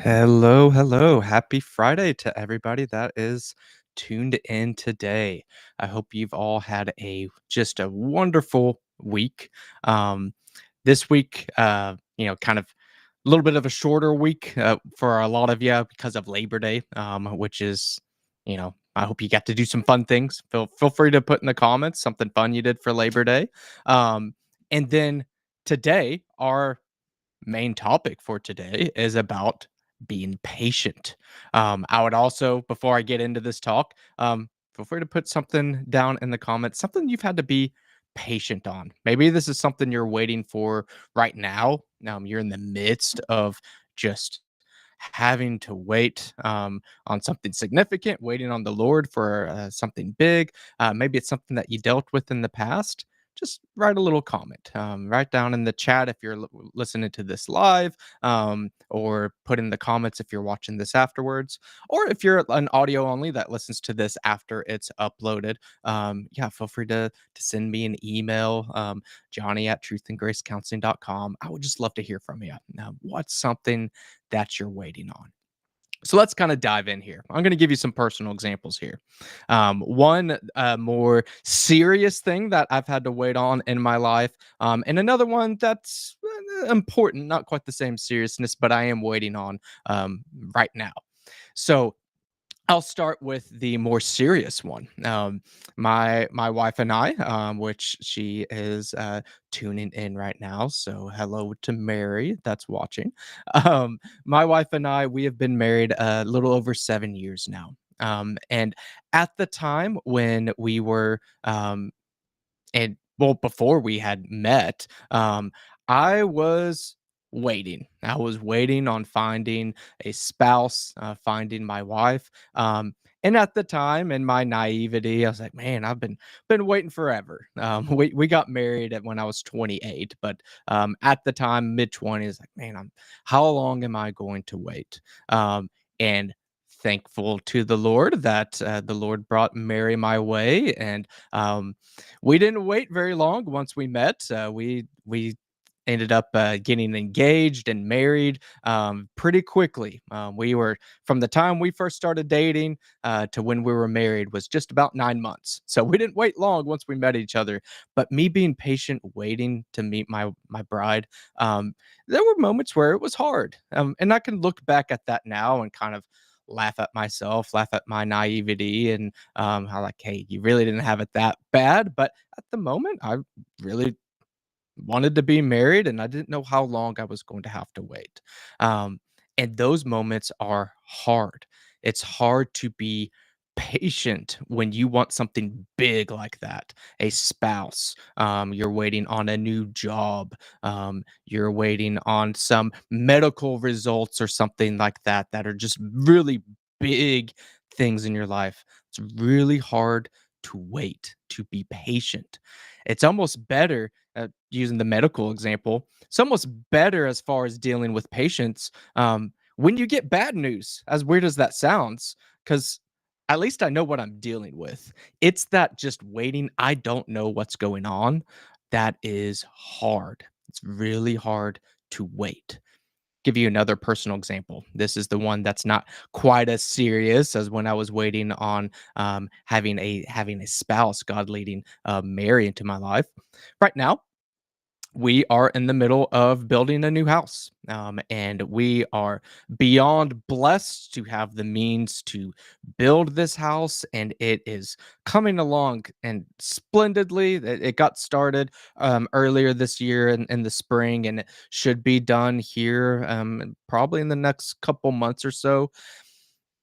Hello, hello. Happy Friday to everybody that is tuned in today. I hope you've all had a wonderful week. Um, this week, kind of a little bit of a shorter week for a lot of you because of Labor Day, which is, I hope you got to do some fun things. Feel free to put in the comments something fun you did for Labor Day. Um, and then today, our main topic for today is about being patient. I would also, before I get into this talk, feel free to put something down in the comments, something you've had to be patient on. Maybe this is something you're waiting for right now. You're in the midst of just having to wait on something significant, waiting on the Lord for something big. Maybe it's something that you dealt with in the past. Just write a little comment. Write down in the chat if you're listening to this live, or put in the comments if you're watching this afterwards, or if you're an audio only that listens to this after it's uploaded. Yeah, feel free to send me an email, Johnny at truthandgracecounseling.com. I would just love to hear from you. Now, what's something that you're waiting on? So let's kind of dive in here. I'm going to give you some personal examples here. One more serious thing that I've had to wait on in my life, and another one that's important, not quite the same seriousness, but I am waiting on right now. So I'll start with the more serious one. My wife and I, which she is tuning in right now. So hello to Mary that's watching. My wife and I, we have been married a little over 7 years now. And at the time when we were and well, before we had met, I was waiting. I was waiting on finding a spouse, finding my wife. And at the time, in my naivety, I was like, "Man, I've been waiting forever." We got married when I was 28, but at the time, mid 20s, like, "Man, how long am I going to wait?" And thankful to the Lord that the Lord brought Mary my way, and we didn't wait very long. Once we met, we ended up getting engaged and married pretty quickly. We were from the time we first started dating to when we were married was just about 9 months. So we didn't wait long once we met each other. But me being patient, waiting to meet my bride, there were moments where it was hard, and I can look back at that now and kind of laugh at myself, laugh at my naivety, and how like, hey, you really didn't have it that bad. But at the moment, I really wanted to be married and I didn't know how long I was going to have to wait. Um, and those moments are hard. It's hard to be patient when you want something big like that, a spouse. You're waiting on a new job. You're waiting on some medical results or something like that that are just really big things in your life. It's really hard to wait, to be patient. It's almost better, using the medical example, it's almost better as far as dealing with patients, when you get bad news, as weird as that sounds, because at least I know what I'm dealing with. It's that just waiting, I don't know what's going on. That is hard. It's really hard to wait. Give you another personal example. This is the one that's not quite as serious as when I was waiting on having a spouse, God leading Mary into my life. Right now, we are in the middle of building a new house. And we are beyond blessed to have the means to build this house. And it is coming along and splendidly. It got started earlier this year in the spring, and it should be done here probably in the next couple months or so.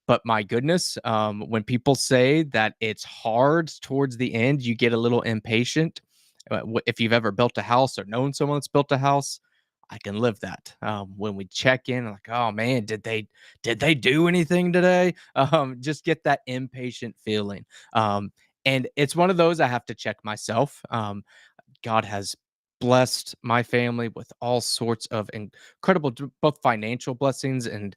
But my goodness, when people say that it's hard towards the end, you get a little impatient. If you've ever built a house or known someone that's built a house, I can live that. When we check in, like, oh man, did they do anything today? Just get that impatient feeling. And it's one of those I have to check myself. God has blessed my family with all sorts of incredible, both financial blessings and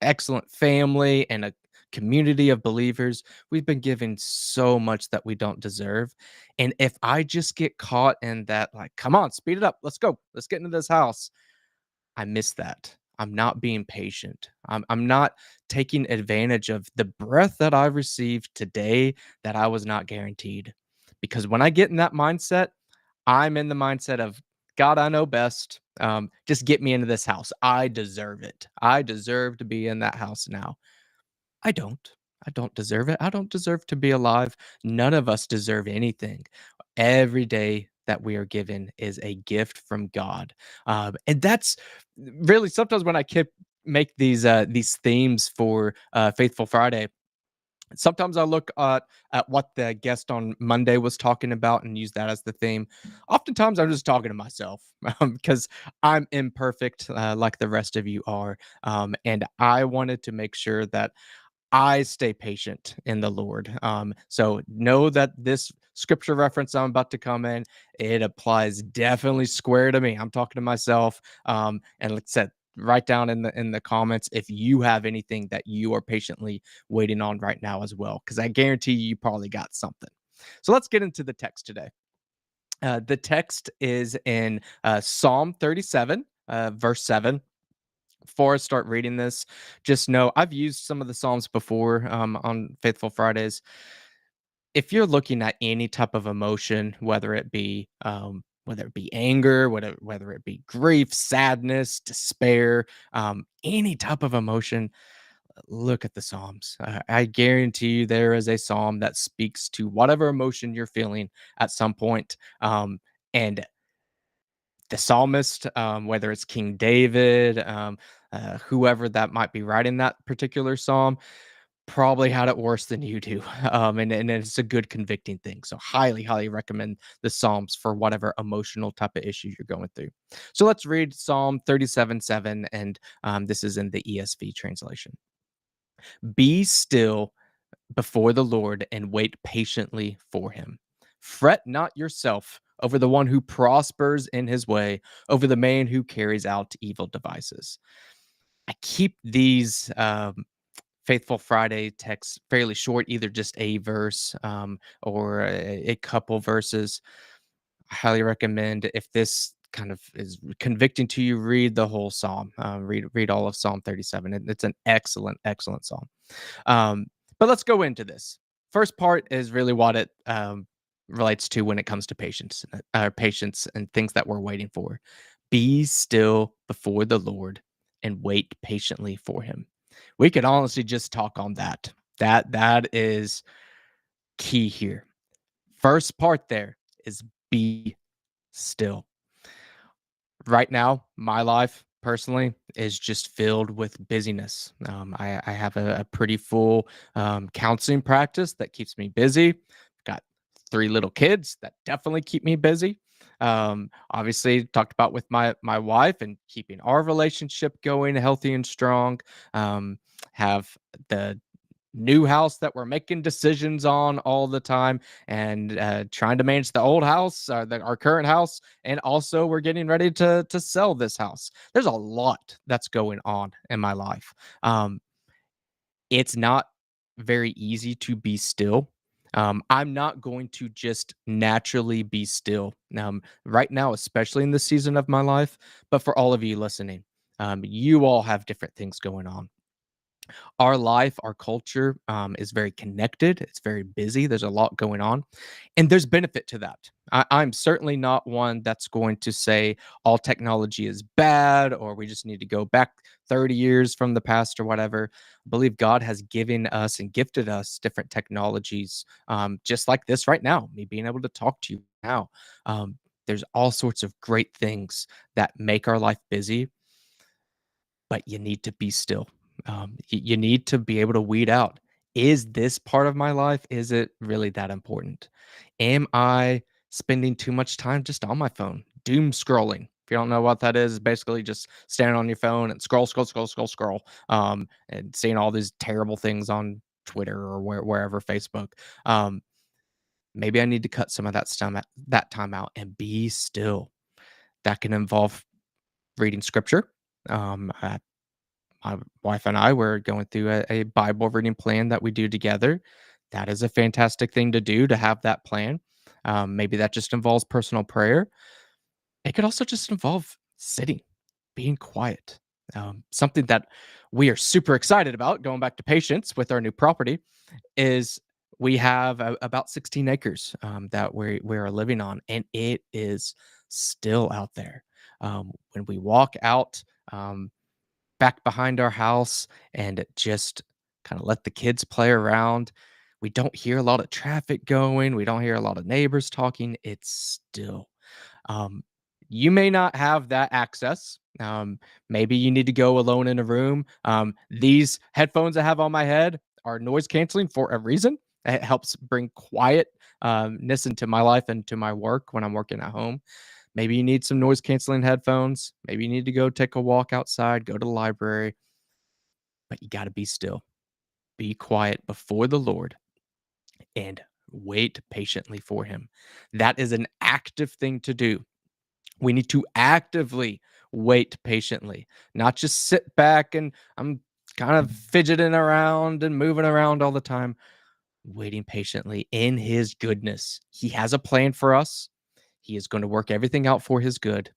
excellent family and a community of believers. We've been given so much that we don't deserve. And if I just get caught in that, like, come on, speed it up, let's go, let's get into this house, I miss that. I'm not being patient. I'm not taking advantage of the breath that I received today that I was not guaranteed. Because when I get in that mindset, I'm in the mindset of God, I know best. Just get me into this house. I deserve it. I deserve to be in that house now. I don't. I don't deserve it. I don't deserve to be alive. None of us deserve anything. Every day that we are given is a gift from God, and that's really sometimes when I keep make these themes for Faithful Friday. Sometimes I look at what the guest on Monday was talking about and use that as the theme. Oftentimes, I'm just talking to myself because I'm imperfect, like the rest of you are, and I wanted to make sure that I stay patient in the Lord. So know that this scripture reference I'm about to come in, it applies definitely square to me. I'm talking to myself. And like I said, write down in the comments if you have anything that you are patiently waiting on right now as well, because I guarantee you probably got something. So let's get into the text today. The text is in Psalm 37, verse 7. Before I start reading this, just know I've used some of the Psalms before on Faithful Fridays. If you're looking at any type of emotion, whether it be anger, whether it be grief, sadness, despair, any type of emotion, look at the Psalms. I guarantee you there is a Psalm that speaks to whatever emotion you're feeling at some point. And the psalmist, whether it's King David, whoever that might be writing that particular psalm, probably had it worse than you do. And it's a good convicting thing. So highly, highly recommend the Psalms for whatever emotional type of issue you're going through. So let's read Psalm 37:7, and this is in the ESV translation. Be still before the Lord and wait patiently for him. Fret not yourself over the one who prospers in his way, over the man who carries out evil devices. I keep these Faithful Friday texts fairly short, either just a verse or a couple verses. I highly recommend if this kind of is convicting to you, read the whole psalm. Read all of Psalm 37. It's an excellent, excellent psalm. Um, but let's go into this. First part is really what it relates to when it comes to patience and things that we're waiting for. Be still before the Lord and wait patiently for Him. We could honestly just talk on that. That is key here. First part there is be still. Right now, my life personally is just filled with busyness. I have a pretty full counseling practice that keeps me busy. Got three little kids that definitely keep me busy. Obviously, talked about with my wife and keeping our relationship going healthy and strong. Have the new house that we're making decisions on all the time, and trying to manage the old house, our current house, and also we're getting ready to sell this house. There's a lot that's going on in my life. um it's not very easy to be still. I'm not going to just naturally be still right now, especially in this season of my life. But for all of you listening, you all have different things going on. Our life, our culture, is very connected. It's very busy. There's a lot going on, and there's benefit to that. I'm certainly not one that's going to say all technology is bad or we just need to go back 30 years from the past or whatever. I believe God has given us and gifted us different technologies, just like this right now, me being able to talk to you now. There's all sorts of great things that make our life busy, but you need to be still. You need to be able to weed out, is this part of my life? Is it really that important? Am I spending too much time just on my phone, doom scrolling? If you don't know what that is, it's basically just standing on your phone and scroll, scroll, scroll, scroll, scroll, and seeing all these terrible things on Twitter or wherever, Facebook. Um, Maybe I need to cut some of that time out and be still. That can involve reading scripture. I My wife and I were going through a Bible reading plan that we do together. That is a fantastic thing to do, to have that plan. Maybe that just involves personal prayer. It could also just involve sitting, being quiet. Something that we are super excited about, going back to patience with our new property, is we have about 16 acres that we are living on, and it is still out there. When we walk out back behind our house and just kind of let the kids play around, we don't hear a lot of traffic going. We don't hear a lot of neighbors talking. It's still um, you may not have that access. Maybe you need to go alone in a room. These headphones I have on my head are noise canceling for a reason. It helps bring quietness into my life and to my work when I'm working at home. Maybe you need some noise canceling headphones. Maybe you need to go take a walk outside, go to the library, but you got to be still, be quiet before the Lord and wait patiently for him. That is an active thing to do. We need to actively wait patiently, not just sit back and I'm kind of fidgeting around and moving around all the time. Waiting patiently in his goodness. He has a plan for us. He is going to work everything out for his good.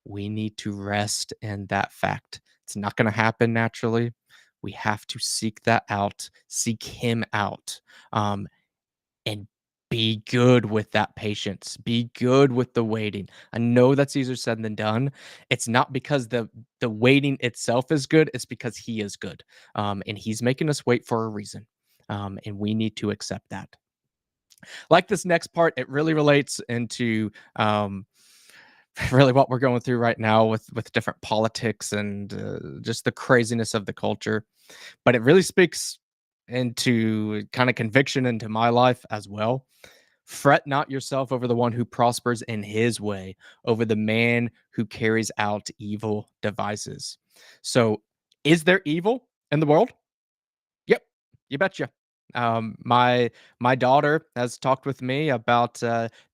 We need to rest in that fact. It's not going to happen naturally. We have to seek that out, seek him out. And be good with that patience. Be good with the waiting. I know that's easier said than done. It's not because the waiting itself is good. It's because he is good, and he's making us wait for a reason, and we need to accept that. Like this next part, it really relates into really what we're going through right now with different politics and just the craziness of the culture. But it really speaks into kind of conviction into my life as well. Fret not yourself over the one who prospers in his way, over the man who carries out evil devices. So, is there evil in the world? Yep, you betcha. My daughter has talked with me about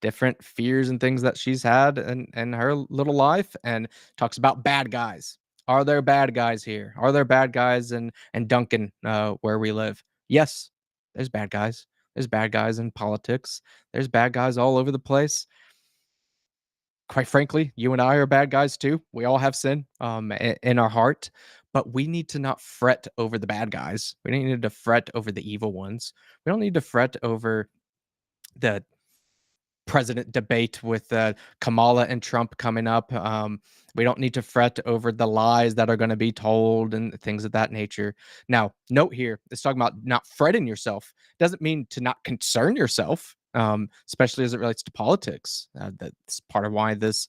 different fears and things that she's had in her little life, and talks about bad guys. Are there bad guys here? Are there bad guys in Duncan where we live? Yes, there's bad guys. There's bad guys in politics. There's bad guys all over the place. Quite frankly, you and I are bad guys too. We all have sin in our heart, but we need to not fret over the bad guys. We don't need to fret over the evil ones. We don't need to fret over the president debate with Kamala and Trump coming up. We don't need to fret over the lies that are going to be told and things of that nature. Now, note here, it's talking about not fretting yourself. Doesn't mean to not concern yourself, especially as it relates to politics. That's part of why this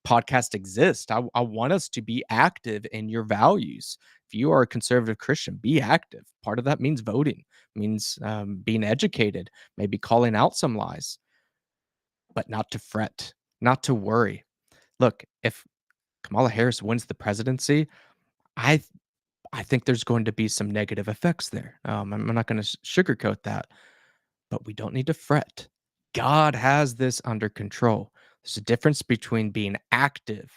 podcast exists. I want us to be active in your values. If you are a conservative Christian, be active. Part of that means voting, means being educated, maybe calling out some lies, but not to fret, not to worry. Look, if Kamala Harris wins the presidency, I I think there's going to be some negative effects there. I'm not going to sugarcoat that, but we don't need to fret. God has this under control. There's a difference between being active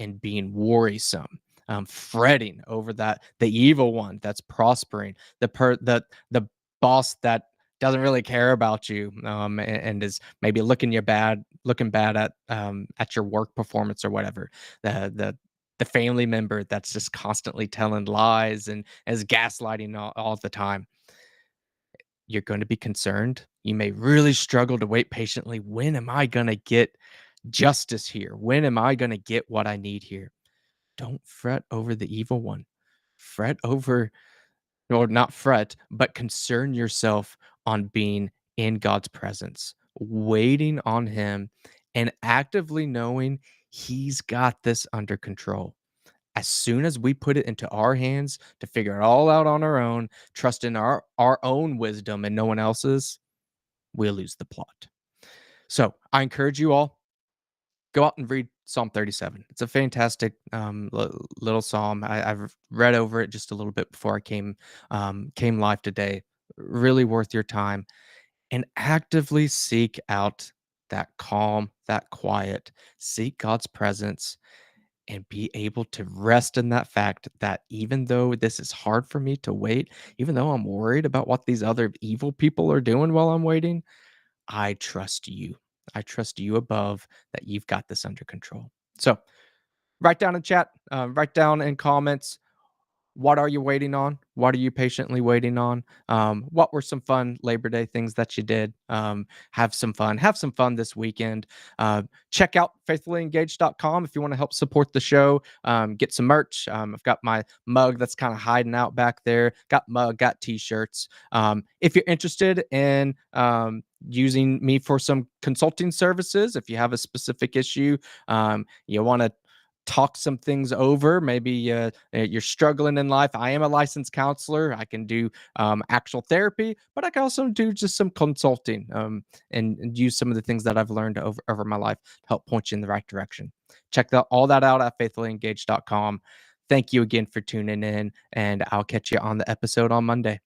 and being worrisome, fretting over the evil one that's prospering, the boss that doesn't really care about you, and is maybe looking bad at your work performance or whatever. The family member that's just constantly telling lies and is gaslighting all the time. You're going to be concerned. You may really struggle to wait patiently. When am I going to get justice here? When am I going to get what I need here? Don't fret over the evil one. Fret over, or not fret, but concern yourself on being in God's presence, waiting on Him, and actively knowing He's got this under control. As soon as we put it into our hands to figure it all out on our own, trust in our own wisdom and no one else's, we'll lose the plot. So I encourage you all, go out and read Psalm 37. It's a fantastic little psalm. I've read over it just a little bit before I came live today. Really worth your time, and actively seek out that calm, that quiet. Seek God's presence and be able to rest in that fact that even though this is hard for me to wait, even though I'm worried about what these other evil people are doing while I'm waiting, I trust you. I trust you above that you've got this under control. So write down in chat, write down in comments, what are you waiting on? What are you patiently waiting on? What were some fun Labor Day things that you did? Have some fun. Have some fun this weekend. Check out faithfullyengaged.com if you want to help support the show. Get some merch. I've got my mug that's kind of hiding out back there. Got mug, got t-shirts. If you're interested in using me for some consulting services, if you have a specific issue, you want to talk some things over. Maybe you're struggling in life. I am a licensed counselor. I can do actual therapy, but I can also do just some consulting and use some of the things that I've learned over my life to help point you in the right direction. Check all that out at faithfullyengaged.com. Thank you again for tuning in, and I'll catch you on the episode on Monday.